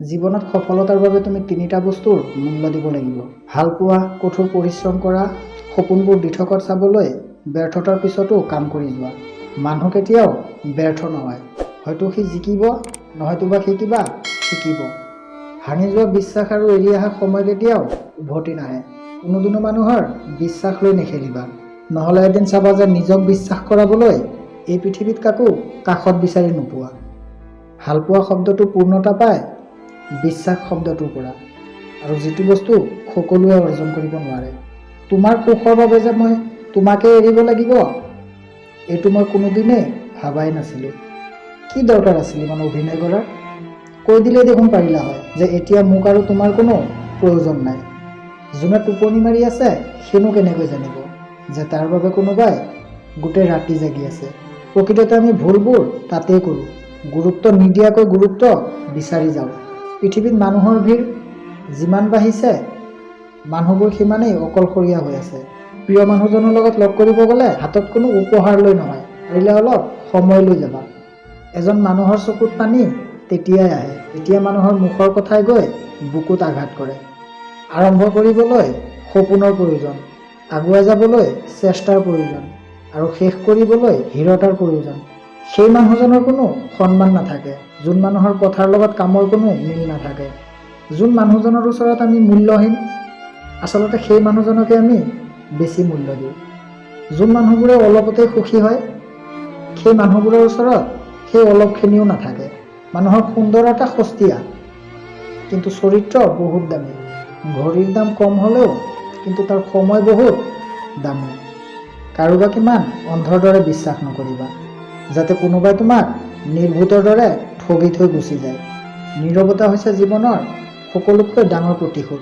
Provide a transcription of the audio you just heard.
জীৱনত সফলতাৰ বাবে তুমি তিনিটা বস্তুৰ মূল্য দিব লাগিব। ভাল পোৱা, কঠোৰ পৰিশ্ৰম কৰা, সপোনবোৰ দিঠকত চাবলৈ ব্যৰ্থতাৰ পিছতো কাম কৰি যোৱা। মানুহ কেতিয়াও ব্যৰ্থ নহয়, হয়তো সি জিকিব, নহয়তো বা সি কিবা শিকিব। ভাঙি যোৱা বিশ্বাস আৰু এৰি অহা সময় কেতিয়াও উভতি নাহে। কোনোদিনো মানুহৰ বিশ্বাস লৈ নেখেলিবা, নহ'লে এদিন চাবা যে নিজক বিশ্বাস কৰাবলৈ এই পৃথিৱীত কাকো কাষত বিচাৰি নোপোৱা। ভালপোৱা শব্দটো পূৰ্ণতা পায় বিশ্বাস শব্দটোৰ পৰা, আৰু যিটো বস্তু সকলোৱে অৰ্জন কৰিব নোৱাৰে। তোমাৰ সুখৰ বাবে যে মই তোমাকে এৰিব লাগিব, এইটো মই কোনোদিনেই ভাবাই নাছিলোঁ। কি দৰকাৰ আছিল ইমান অভিনয় কৰাৰ? কৈ দিলেই দেখোন পাৰিলা হয় যে এতিয়া মোক আৰু তোমাৰ কোনো প্ৰয়োজন নাই। যোনে টোপনি মাৰি আছে সিনো কেনেকৈ জানিব যে তাৰ বাবে কোনোবাই গোটেই ৰাতি জাগি আছে। প্ৰকৃততে আমি ভুলবোৰ তাতেই কৰোঁ, গুৰুত্ব নিদিয়াকৈ গুৰুত্ব বিচাৰি যাওঁ। পৃথিৱীত মানুহৰ ভিৰ যিমান বাঢ়িছে, মানুহবোৰ সিমানেই অকলশৰীয়া হৈ আছে। প্ৰিয় মানুহজনৰ লগত লগ কৰিব গ'লে হাতত কোনো উপহাৰ লৈ নহয়, পাৰিলে অলপ সময় লৈ যাবা। এজন মানুহৰ চকুত পানী তেতিয়াই আহে যেতিয়া মানুহৰ মুখৰ কথাই গৈ বুকুত আঘাত কৰে। আৰম্ভ কৰিবলৈ সপোনৰ প্ৰয়োজন, আগুৱাই যাবলৈ চেষ্টাৰ প্ৰয়োজন, আৰু শেষ কৰিবলৈ দৃঢ়তাৰ প্ৰয়োজন। সেই মানুহজনৰ কোনো সন্মান নাথাকে যোন মানুহৰ কথাৰ লগত কামৰ কোনো মিল নাথাকে। যোন মানুহজনৰ ওচৰত আমি মূল্যহীন, আচলতে সেই মানুহজনকে আমি বেছি মূল্য দিওঁ। যোন মানুহবোৰে অলপতে সুখী হয়, সেই মানুহবোৰৰ ওচৰত সেই অলপখিনিও নাথাকে। মানুহৰ সুন্দৰতা সস্তীয়া, কিন্তু চৰিত্ৰ বহুত দামী। ঘড়ীৰ দাম কম হ'লেও কিন্তু তাৰ সময় বহুত দামী। কাৰোবাক ইমান অন্ধৰ দৰে বিশ্বাস নকৰিবা, যাতে কোনোবাই তোমাক নিৰ্বোধৰ দৰে ঠগি থৈ গুচি যায়। নীৰৱতা হৈছে জীৱনৰ সকলোতকৈ ডাঙৰ প্ৰতিশোধ।